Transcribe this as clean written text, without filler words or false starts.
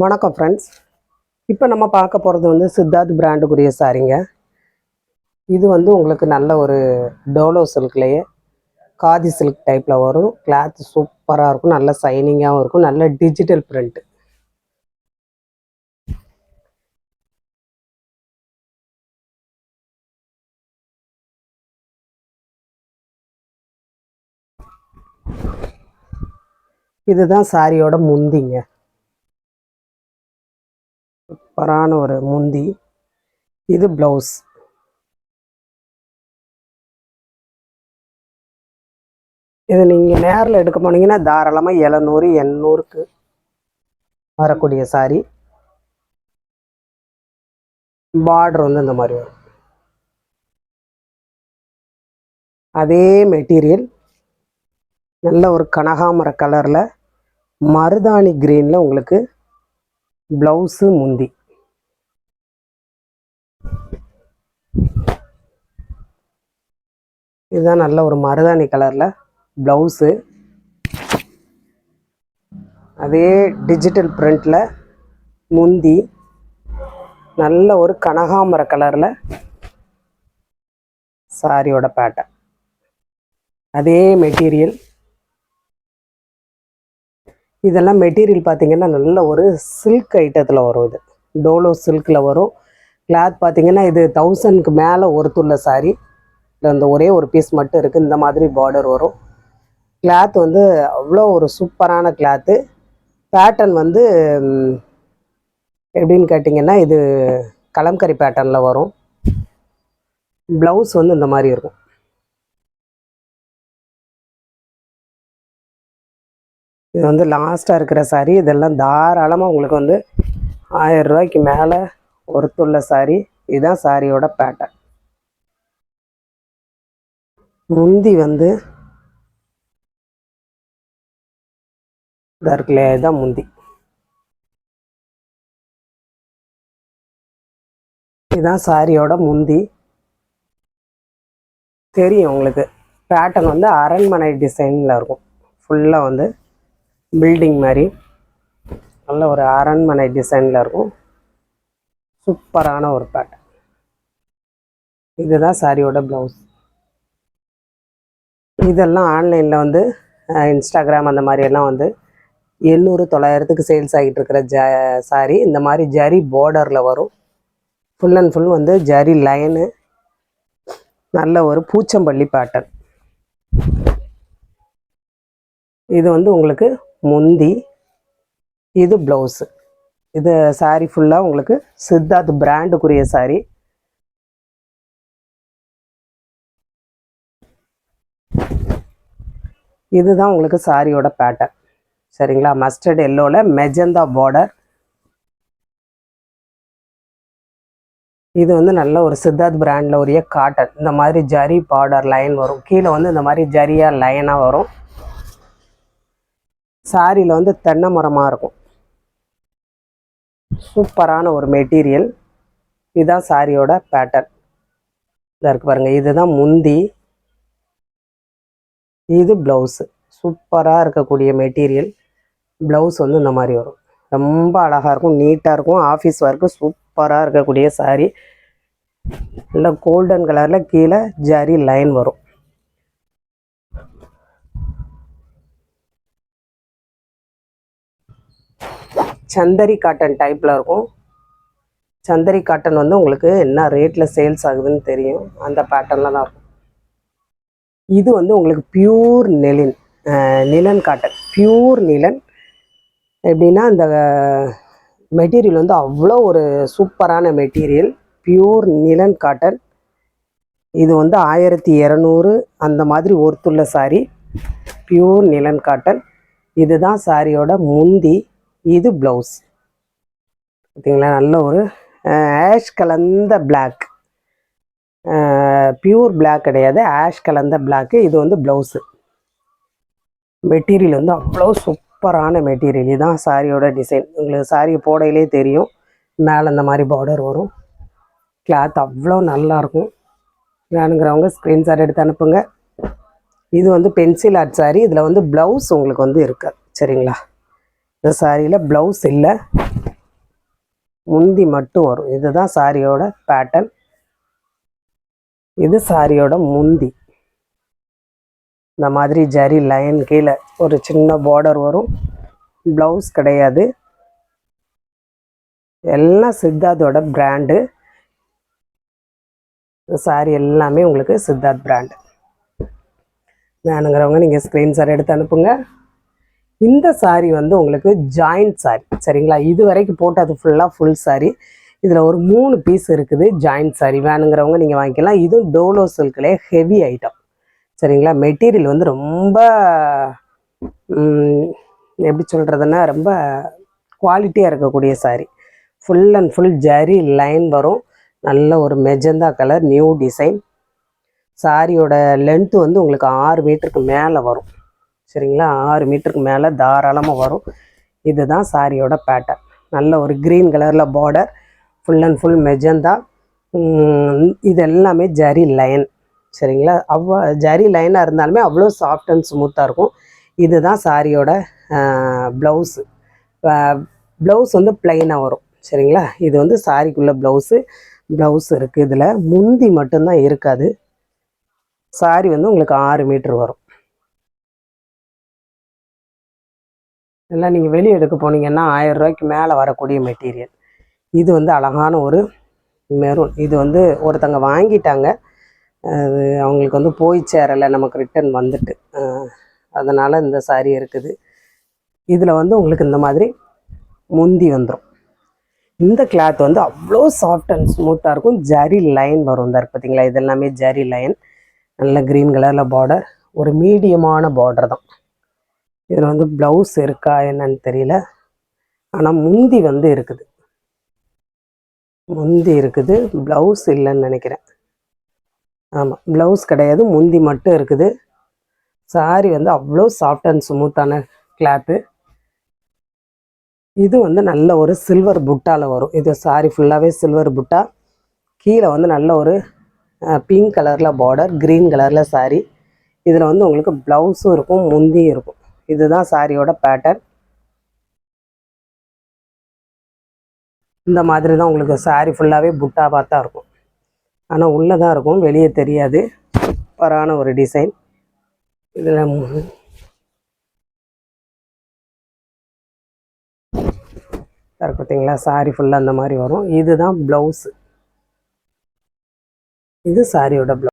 வணக்கம் ஃப்ரெண்ட்ஸ். இப்போ நம்ம பார்க்க போகிறது வந்து சித்தார்த் பிராண்டுக்குரிய சாரீங்க. இது வந்து உங்களுக்கு நல்ல ஒரு டோலோ சில்க்லேயே காதி சில்க் டைப்பில் வரும். கிளாத் சூப்பராக இருக்கும், நல்ல சைனிங்காகவும் இருக்கும், நல்ல டிஜிட்டல் பிரிண்ட். இதுதான் சாரியோட முந்திங்க. சூப்பரான ஒரு முந்தி. இது ப்ளவுஸ். இது நீங்கள் நேரில் எடுக்க போனீங்கன்னா தாராளமாக 700 800க்கு வரக்கூடிய சாரி. பார்டர் வந்து இந்த மாதிரி வரும். அதே மெட்டீரியல் நல்ல ஒரு கனகாமர கலரில் மருதாணி கிரீனில் உங்களுக்கு ப்ளவுஸு முந்தி. இதுதான் நல்ல ஒரு மருதாணி கலரில் ப்ளவுஸு. அதே டிஜிட்டல் பிரிண்டில் முந்தி. நல்ல ஒரு கனகாமர கலரில் சாரியோட பேட்டர்ன். அதே மெட்டீரியல். இதெல்லாம் மெட்டீரியல் பார்த்திங்கன்னா நல்ல ஒரு சில்க் ஐட்டத்தில் வரும். இது டோலோ சில்கில் வரும். கிளாத் பார்த்திங்கன்னா இது 1000க்கு மேலே ஒருத்துள்ள சாரி. இந்த ஒரே ஒரு பீஸ் மட்டும் இருக்குது. இந்த மாதிரி பார்டர் வரும். கிளாத் வந்து அவ்வளோ ஒரு சூப்பரான கிளாத்து. பேட்டர்ன் வந்து எப்படின்னு கேட்டிங்கன்னா இது கலம்கரி பேட்டர்னில் வரும். ப்ளவுஸ் வந்து இந்த மாதிரி இருக்கும். இது வந்து லாஸ்ட்டாக இருக்கிற சாரி. இதெல்லாம் தாராளமாக உங்களுக்கு வந்து 1000 ரூபாய்க்கு மேலே ஒருத்துள்ள சாரி. இதுதான் சாரியோட பேட்டர்ன். முந்தி வந்து இருக்குல்லையா, இதுதான் முந்தி. இதுதான் சாரியோட முந்தி. தெரியும் உங்களுக்கு. பேட்டர்ன் வந்து அரண்மனை டிசைனில் இருக்கும். ஃபுல்லாக வந்து பில்டிங் மாதிரி நல்ல ஒரு அரண்மனை டிசைனில் இருக்கும். சூப்பரான ஒரு பேட்டர்ன். இதுதான் சாரியோட ப்ளவுஸ். இதெல்லாம் ஆன்லைனில் வந்து இன்ஸ்டாகிராம் அந்த மாதிரியெல்லாம் வந்து 800 900க்கு சேல்ஸ் ஆகிட்டு இருக்கிற சாரி. இந்த மாதிரி ஜரி பார்டரில் வரும். ஃபுல் அண்ட் ஃபுல் வந்து ஜரி லைனு. நல்ல ஒரு பூச்சம்பள்ளி பேட்டர்ன். இது வந்து உங்களுக்கு முந்தி. இது ப்ளவுஸு. இது சாரி ஃபுல்லாக உங்களுக்கு சித்தார்த் பிராண்டுக்குரிய சாரி. இதுதான் உங்களுக்கு சாரியோட பேட்டர்ன். சரிங்களா. மஸ்டர்ட் எல்லோவில் மெஜந்தா பார்டர். இது வந்து நல்ல ஒரு சித்தார்த் பிராண்டில் உரிய காட்டன். இந்த மாதிரி ஜரி பார்டர் லைன் வரும். கீழே வந்து இந்த மாதிரி ஜரியாக லைனாக வரும். சாரியில் வந்து தென்னை மரமாக இருக்கும். சூப்பரான ஒரு மெட்டீரியல். இதுதான் சாரியோட பேட்டர்ன். இதாக இருக்குது பாருங்கள். இதுதான் முந்தி. இது ப்ளவுஸு. சூப்பராக இருக்கக்கூடிய மெட்டீரியல். ப்ளவுஸ் வந்து இந்த மாதிரி வரும். ரொம்ப அழகாக இருக்கும், நீட்டாக இருக்கும். ஆஃபீஸ் ஒர்க்கு சூப்பராக இருக்கக்கூடிய சாரி. நல்ல கோல்டன் கலரில் கீழே ஜரி லைன் வரும். சந்தரி காட்டன் டைப்பில் இருக்கும். சந்தரி காட்டன் வந்து உங்களுக்கு என்ன ரேட்டில் சேல்ஸ் ஆகுதுன்னு தெரியும். அந்த பேட்டர்னில் தான் இருக்கும். இது வந்து உங்களுக்கு பியூர் நிலன் காட்டன். பியூர் நிலன். எப்படின்னா இந்த மெட்டீரியல் வந்து அவ்வளோ ஒரு சூப்பரான மெட்டீரியல். பியூர் நிலன் காட்டன். இது வந்து 1200 அந்த மாதிரி ஒருத்துள்ள சாரி. பியூர் நிலன் காட்டன். இதுதான் சாரியோட முந்தி. இது ப்ளவுஸ். பார்த்தீங்களா, நல்ல ஒரு ஆஷ் கலந்த பிளாக். பியூர் பிளாக் கிடையாது, ஆஷ் கலந்த பிளாக்கு. இது வந்து ப்ளவுஸு. மெட்டீரியல் வந்து அவ்வளோ சூப்பரான மெட்டீரியல். இதுதான் சாரியோட டிசைன். உங்களுக்கு சாரியை போடையிலே தெரியும். மேலே இந்த மாதிரி பார்டர் வரும். கிளாத் அவ்வளோ நல்லாயிருக்கும். வேணுங்கிறவங்க ஸ்க்ரீன்ஷாட் எடுத்து அனுப்புங்க. இது வந்து பென்சில் ஆர்ட் சாரி. இதில் வந்து ப்ளவுஸ் உங்களுக்கு வந்து இருக்காது. சரிங்களா. இந்த சாரியில் ப்ளவுஸ் இல்லை. முந்தி மட்டும் வரும். இதுதான் சாரியோட பேட்டர்ன். இது சாரியோட முந்தி. இந்த மாதிரி ஜரி லைன் கீழே ஒரு சின்ன பார்டர் வரும். ப்ளவுஸ் கிடையாது. எல்லாம் சித்தார்த்தோட பிராண்டு. சாரி எல்லாமே உங்களுக்கு சித்தார்த் பிராண்டு. வேணுங்கிறவங்க நீங்கள் ஸ்க்ரீன்ஷாட் எடுத்து அனுப்புங்க. இந்த சாரி வந்து உங்களுக்கு ஜாயிண்ட் சாரி, சரிங்களா? இது வரைக்கும் போட்டது ஃபுல்லாக ஃபுல் சாரி. இதில் ஒரு 3 பீஸ் இருக்குது ஜாயிண்ட் சாரி. வேணுங்கிறவங்க நீங்கள் வாங்கிக்கலாம். இதுவும் டோலோ சில்க்லேயே ஹெவி ஐட்டம், சரிங்களா? மெட்டீரியல் வந்து ரொம்ப எப்படி சொல்கிறதுன்னா ரொம்ப குவாலிட்டியாக இருக்கக்கூடிய sorry. Full and full zari line வரும். நல்ல ஒரு மெஜந்தா கலர் நியூ டிசைன். சாரியோட லென்த்து வந்து உங்களுக்கு 6 மீட்டருக்கு மேலே வரும், சரிங்களா? 6 மீட்டருக்கு மேலே தாராளமாக வரும். இதுதான் சாரியோட பேட்டர்ன். நல்ல ஒரு க்ரீன் கலரில் border, full and full magenta. இது எல்லாமே ஜரி லைன், சரிங்களா? ஜரி லைனாக இருந்தாலுமே அவ்வளோ சாஃப்ட் அண்ட் ஸ்மூத்தாக இருக்கும். இதுதான் சாரியோட ப்ளவுஸு. ப்ளவுஸ் வந்து ப்ளைனாக வரும், சரிங்களா? இது வந்து சாரிக்குள்ளே ப்ளவுஸ் இருக்குது. இதில் முந்தி மட்டும்தான் இருக்காது. சாரி வந்து உங்களுக்கு 6 மீட்டர் வரும். எல்லாம் நீங்கள் வெளியே எடுக்க போனீங்கன்னா 1000 ரூபாய்க்கு மேலே வரக்கூடிய மெட்டீரியல். இது வந்து அழகான ஒரு மெரூன். இது வந்து ஒருத்தங்க வாங்கிட்டாங்க, அது அவங்களுக்கு வந்து போய் சேரலை, நமக்கு ரிட்டன் வந்துட்டு, அதனால் இந்த சாரி இருக்குது. இதில் வந்து உங்களுக்கு இந்த மாதிரி முந்தி வந்துடும். இந்த கிளாத் வந்து அவ்வளோ சாஃப்ட் அண்ட் ஸ்மூத்தாக இருக்கும். ஜரி லைன் வரும். இந்த இருக்குது பார்த்தீங்களா, இது எல்லாமே ஜரி லைன். நல்ல க்ரீன் கலரில் பார்டர், ஒரு மீடியமான பார்டர் தான். இதில் வந்து ப்ளவுஸ் இருக்கா என்னன்னு தெரியல, ஆனால் முந்தி வந்து இருக்குது. முந்தி இருக்குது, ப்ளவுஸ் இல்லைன்னு நினைக்கிறேன். ஆமாம், ப்ளவுஸ் கிடையாது, முந்தி மட்டும் இருக்குது. சாரி வந்து அவ்வளோ சாஃப்ட் அண்ட் ஸ்மூத்தான கிளாத்து. இது வந்து நல்ல ஒரு சில்வர் புட்டாவில் வரும். இது சாரி ஃபுல்லாகவே சில்வர் புட்டா. கீழே வந்து நல்ல ஒரு பிங்க் கலரில் பார்டர், க்ரீன் கலரில் சாரி. இதில் வந்து உங்களுக்கு ப்ளவுஸும் இருக்கும், முந்தியும் இருக்கும். இதுதான் சாரியோட பேட்டர்ன். இந்த மாதிரி தான் உங்களுக்கு சாரி ஃபுல்லாகவே புட்டாவாக தான் இருக்கும். ஆனால் உள்ளே தான் இருக்கும், வெளியே தெரியாது. சூப்பரான ஒரு டிசைன். இதில் பார்த்தீங்களா, சாரி ஃபுல்லாக அந்த மாதிரி வரும். இதுதான் ப்ளவுஸு. இது சாரியோட ப்ளவுஸ்.